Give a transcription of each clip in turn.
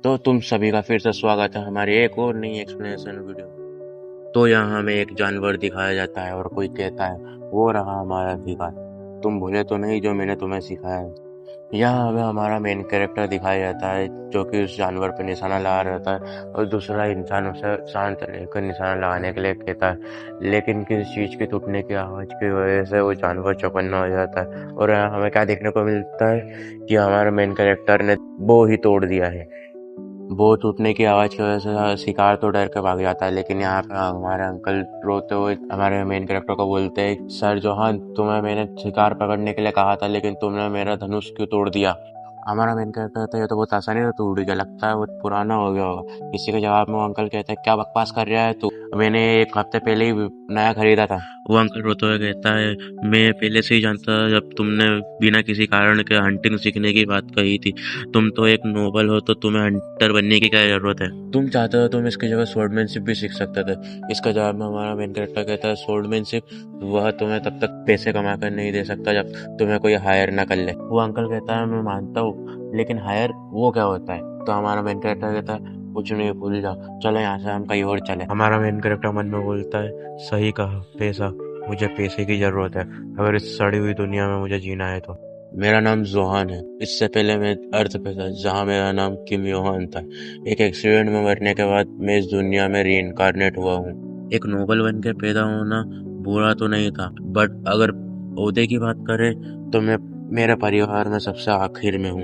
तो तुम सभी का फिर से स्वागत है हमारी एक और नई एक्सप्लेनेशन वीडियो में। तो यहाँ हमें एक जानवर दिखाया जाता है और कोई कहता है वो रहा हमारा शिकार। तुम भूले तो नहीं जो मैंने तुम्हें सिखाया है। यहाँ हमें हमारा मेन कैरेक्टर दिखाया जाता है जो कि उस जानवर पर निशाना लगा रहता है और दूसरा इंसान उसे शांत रहकर निशाना लगाने के लिए कहता है, लेकिन किसी चीज के टूटने की आवाज की वजह से वो जानवर चौकन्ना हो जाता है। और यहाँ हमें क्या देखने को मिलता है कि हमारे मेन कैरेक्टर ने बो ही तोड़ दिया है। वो टूटने की आवाज की वजह से शिकार तो डर के भाग जाता है, लेकिन यहाँ पे हमारे अंकल रोते हुए हमारे मेन कैरेक्टर को बोलते हैं, सर जोहान, तुम्हें मैंने शिकार पकड़ने के लिए कहा था लेकिन तुमने मेरा धनुष क्यों तोड़ दिया। हमारा मेन कैरेक्टर कहता है ये तो बहुत आसानी से टूट गया, लगता है वो पुराना हो गया होगा। इसी के जवाब में वो अंकल कहते हैं, क्या बकवास कर रहा है तू, मैंने एक हफ्ते पहले ही नया खरीदा था। वो अंकल रोते हुए कहता है, मैं पहले से ही जानता था जब तुमने बिना किसी कारण के हंटिंग सीखने की बात कही थी। तुम तो एक नोबल हो तो तुम्हें हंटर बनने की क्या जरूरत है। तुम चाहते हो तुम इसकी जगह स्वॉर्डमैनशिप भी सीख सकते थे। इसका जवाब में हमारा मेन कैरेक्टर कहता है, स्वॉर्डमैनशिप वह तुम्हें तब तक पैसे कमा कर नहीं दे सकता जब तुम्हें कोई हायर ना कर ले। वो अंकल कहता है, मैं मानता हूँ, लेकिन हायर वो क्या होता है। तो हमारा मेन कैरेक्टर कहता है, कुछ नहीं, भूल जाओ, चलो यहाँ से हम कहीं और चले। हमारा मेन कैरेक्टर मन में बोलता है, सही कहा, पैसा, मुझे पैसे की जरूरत है अगर इस सड़ी हुई दुनिया में मुझे जीना है तो। मेरा नाम जोहान है, इससे पहले मैं अर्थ पे था जहाँ मेरा नाम किम योहान था। एक एक्सीडेंट में मरने के बाद मैं इस दुनिया में रीइंकारनेट हुआ हूँ। एक नोबल बन के पैदा होना बुरा तो नहीं था, बट अगर ओहदे की बात करें तो मैं मेरे परिवार में सबसे आखिर में हूँ।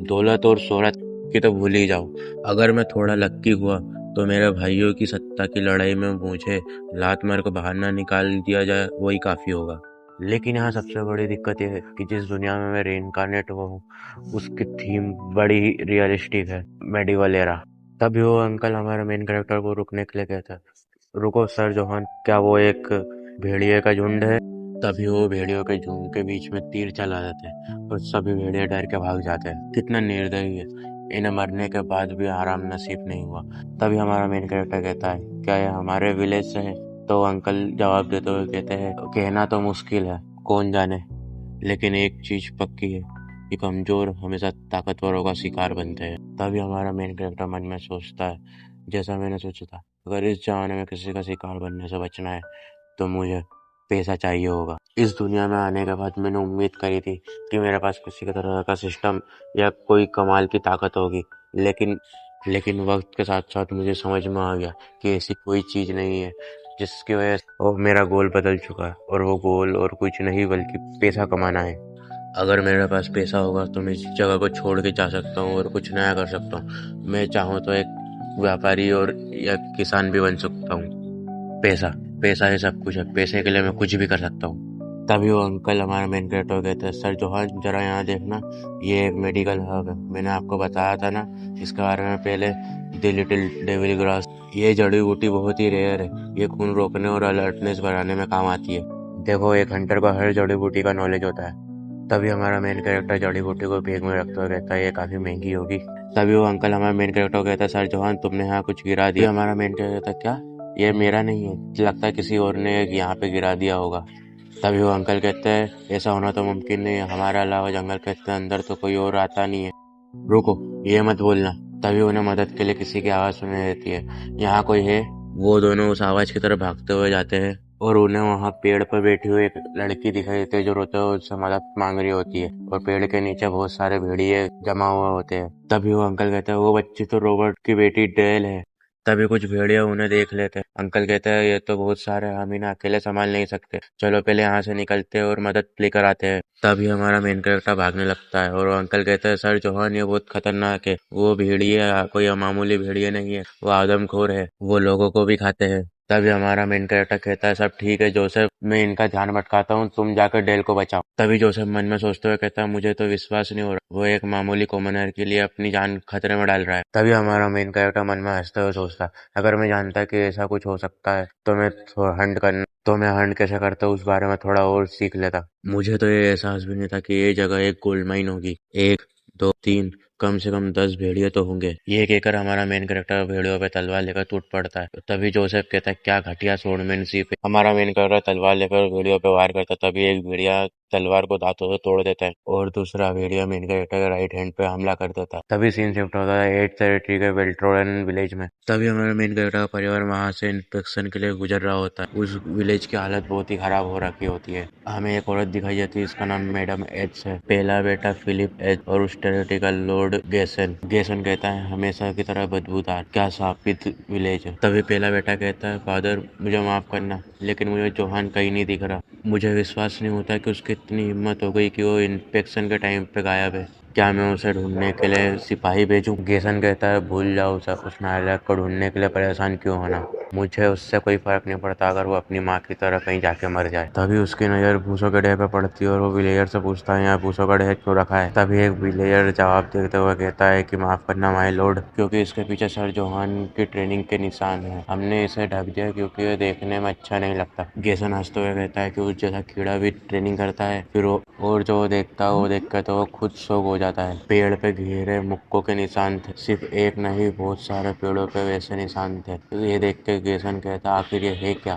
दौलत और शोहरत की तो भूल ही जाओ। अगर मैं थोड़ा लक्की हुआ तो मेरे भाइयों की सत्ता की लड़ाई में मुझे लात मार को बाहर ना निकाल दिया जाए, वही काफी होगा। लेकिन यहाँ सबसे बड़ी दिक्कत यह है कि जिस दुनिया में मैं रेइनकार्नेट हुआ हूँ उसकी थीम बड़ी ही रियलिस्टिक है, मेडिवल एरा। तभी वो अंकल हमारे मेन कैरेक्टर को रुकने के लिए कहता है, रुको सर जोहान, क्या वो एक भेड़िए का झुंड है। तभी वो भेड़ियों के झुंड के बीच में तीर चला जाते हैं और सभी भेड़िए डर के भाग जाते हैं। कितना निर्दयी है, इन्हें मरने के बाद भी आराम नसीब नहीं हुआ। तभी हमारा मेन कैरेक्टर कहता है, क्या ये हमारे विलेज से है। तो अंकल जवाब देते हुए कहते हैं, कहना तो मुश्किल है, कौन जाने, लेकिन एक चीज पक्की है कि कमजोर हमेशा ताकतवरों का शिकार बनते हैं। तभी हमारा मेन कैरेक्टर मन में सोचता है, जैसा मैंने सोचा था, अगर इस जमाने में किसी का शिकार बनने से बचना है तो मुझे पैसा चाहिए होगा। इस दुनिया में आने के बाद मैंने उम्मीद करी थी कि मेरे पास किसी का तरह का सिस्टम या कोई कमाल की ताकत होगी, लेकिन वक्त के साथ साथ मुझे समझ में आ गया कि ऐसी कोई चीज नहीं है जिसकी वजह से मेरा गोल बदल चुका है, और वो गोल और कुछ नहीं बल्कि पैसा कमाना है। अगर मेरे पास पैसा होगा तो मैं इस जगह को छोड़ के जा सकता हूँ और कुछ नया कर सकता हूँ। मैं चाहूँ तो एक व्यापारी और या किसान भी बन सकता हूँ। पैसा, पैसा ही सब कुछ है, पैसे के लिए मैं कुछ भी कर सकता हूँ। तभी वो अंकल हमारा मेन कैरेक्टर कहते हैं, सर जोहान, जरा यहाँ देखना, ये एक मेडिकल हर्ब है, मैंने आपको बताया था ना इसके बारे में पहले, द लिटिल डेविल ग्रास। ये जड़ी बूटी बहुत ही रेयर है, ये खून रोकने और अलर्टनेस बढ़ाने में काम आती है। देखो, एक हंटर को हर जड़ी बूटी का नॉलेज होता है। तभी हमारा मेन कैरेक्टर जड़ी बूटी को बैग में रखते हुए कहता है, ये काफी महंगी होगी। तभी वो अंकल हमारे मेन कैरेक्टर को कहता है, सर जोहान, तुमने यहाँ कुछ गिरा दिया। हमारा मेन कैरेक्टर कहता है, क्या, ये मेरा नहीं है, लगता है किसी और ने यहाँ पे गिरा दिया होगा। तभी वो अंकल कहते हैं, ऐसा होना तो मुमकिन नहीं है, हमारे अलावा जंगल के इतने अंदर तो कोई और आता नहीं है। रुको, ये मत बोलना। तभी उन्हें मदद के लिए किसी की आवाज सुनाई देती है, यहाँ कोई है। वो दोनों उस आवाज की तरफ भागते हुए जाते हैं और उन्हें वहाँ पेड़ पर बैठी हुई एक लड़की दिखाई देती है जो रोते हुए उससे मदद मांग रही होती है, और पेड़ के नीचे बहुत सारे भेड़िए जमा हुए होते हैं। तभी वो अंकल कहते हैं, वो बच्ची तो रॉबर्ट की बेटी डेल है। तभी कुछ भेड़िया उन्हें देख लेते हैं। अंकल कहते हैं, ये तो बहुत सारे, हम इन्हें अकेले संभाल नहीं सकते, चलो पहले यहाँ से निकलते हैं और मदद लेकर आते हैं। तभी हमारा मेन कैरेक्टर भागने लगता है और वो अंकल कहते हैं, सर जोहान, ये बहुत खतरनाक है, वो भेड़िया कोई मामूली भेड़िया नहीं है, वो आदमखोर है, वो लोगों को भी खाते हैं। तभी हमारा मेन कैरेक्टर कहता है, सब ठीक है जोसेफ, मैं इनका ध्यान भटकाता हूँ, तुम जाकर डेल को बचाओ। तभी जोसेफ मन में सोचते हुए कहता है, मुझे तो विश्वास नहीं हो रहा, वो एक मामूली कॉमनर के लिए अपनी जान खतरे में डाल रहा है। तभी हमारा मेन कैरेक्टर मन में हंसते हुए सोचता है, अगर मैं जानता कि ऐसा कुछ हो सकता है तो मैं हंट कैसे करता उस बारे में थोड़ा और सीख लेता। मुझे तो ये एहसास भी नहीं था कि ये जगह एक गोल्ड माइन होगी। एक, दो, तीन, कम से कम 10 भेड़िए तो होंगे। ये कहकर हमारा मेन कैरेक्टर भेड़ियों पे तलवार लेकर टूट पड़ता है। तभी जोसेफ कहता है, क्या घटिया स्वॉर्डमैनशिप है। हमारा मेन कैरेक्टर तलवार लेकर भेड़ियों पे वार करता, तभी एक भेड़िया तलवार को दांतों से तोड़ देता है और दूसरा भेड़िया मेन कैरेक्टर के राइट हैंड पे हमला कर देता है। तभी सीन शिफ्ट होता है 8th टेरिटरी के वेल्ट्रोन विलेज में। तभी हमारा मेन कैरेक्टर का परिवार वहां से इंस्पेक्शन के लिए गुजर रहा होता है। उस विलेज की हालत बहुत ही खराब हो रखी होती है। हमें एक औरत दिखाई जाती है, इसका नाम मैडम एच है। पहला बेटा फिलिप एच और उस टेरिटरी का लॉर्ड गेसन। गेसन कहता है हमेशा की तरह बदबूदार, क्या सापित विलेज है। तभी पहला बेटा कहता है फादर मुझे माफ करना, लेकिन मुझे जोहान कहीं नहीं दिख रहा। मुझे विश्वास नहीं होता कि उसकी इतनी हिम्मत हो गई कि वो इंस्पेक्शन के टाइम पे गायब है। क्या मैं उसे ढूंढने के लिए सिपाही भेजूं? गेसन कहता है भूल जाओ उसे, उस नायक को ढूंढने के लिए परेशान क्यों होना। मुझे उससे कोई फर्क नहीं पड़ता अगर वो अपनी माँ की तरह कहीं जाके मर जाए। तभी उसकी नजर भूसों के ढेर पे पड़ती है और वो विलेजर से पूछता है यहाँ भूसों का ढेर क्यों रखा है। तभी एक विलेजर जवाब देते हुए कहता है कि माफ करना माय लॉर्ड, क्योंकि इसके पीछे सर जोहान की ट्रेनिंग के निशान है। हमने इसे ढक दिया क्योंकि ये देखने में अच्छा नहीं लगता। गेसन हंसते हुए कहता है कि उस जैसा कीड़ा भी ट्रेनिंग करता है फिर वो, और जो वो देखता है वो देख कर तो वो खुद शौक हो जाता है। पेड़ पे घेरे मुक्कों के निशान थे, सिर्फ एक नहीं बहुत सारे पेड़ों पे वैसे निशान थे। तो ये देख के गेसन कहता आखिर ये है क्या।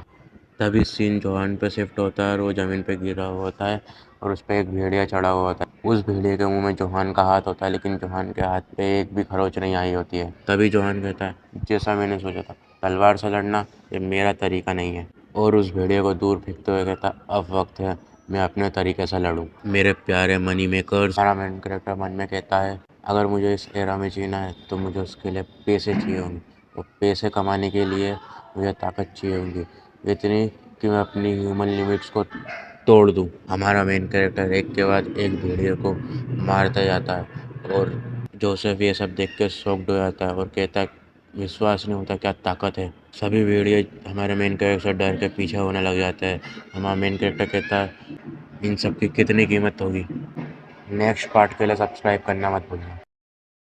तभी सीन जोहान पे शिफ्ट होता है और वो जमीन पे गिरा हुआ होता है और उस पे एक भेड़िया चढ़ा हुआ होता है। उस भेड़िए के मुंह में जोहान का हाथ होता है, लेकिन जोहान के हाथ पे एक भी खरोच नहीं आई होती है। तभी जोहान कहता है जैसा मैंने सोचा था, तलवार से लड़ना ये मेरा तरीका नहीं है, और उस भेड़िए को दूर फेंकते हुए कहता अब वक्त है मैं अपने तरीके से लड़ूं। मेरे प्यारे मनी मेकर्स, हमारा मेन कैरेक्टर मन में कहता है अगर मुझे इस एरा में जीना है तो मुझे उसके लिए पैसे चाहिए होंगे, और पैसे कमाने के लिए मुझे ताकत चाहिए होंगी, इतनी कि मैं अपनी ह्यूमन लिमिट्स को तोड़ दूं। हमारा मेन कैरेक्टर एक के बाद एक भेड़िए को मारता जाता है और जोसेफ ये सब देख के शॉक्ड हो जाता है और कहता है विश्वास नहीं होता क्या ताकत है। सभी भेड़िए हमारे मेन कैरेक्टर से डर के पीछे होने लग जाते हैं। हमारा मेन कैरेक्टर कहता है इन सब की कितनी कीमत होगी। नेक्स्ट पार्ट के लिए सब्सक्राइब करना मत भूलना।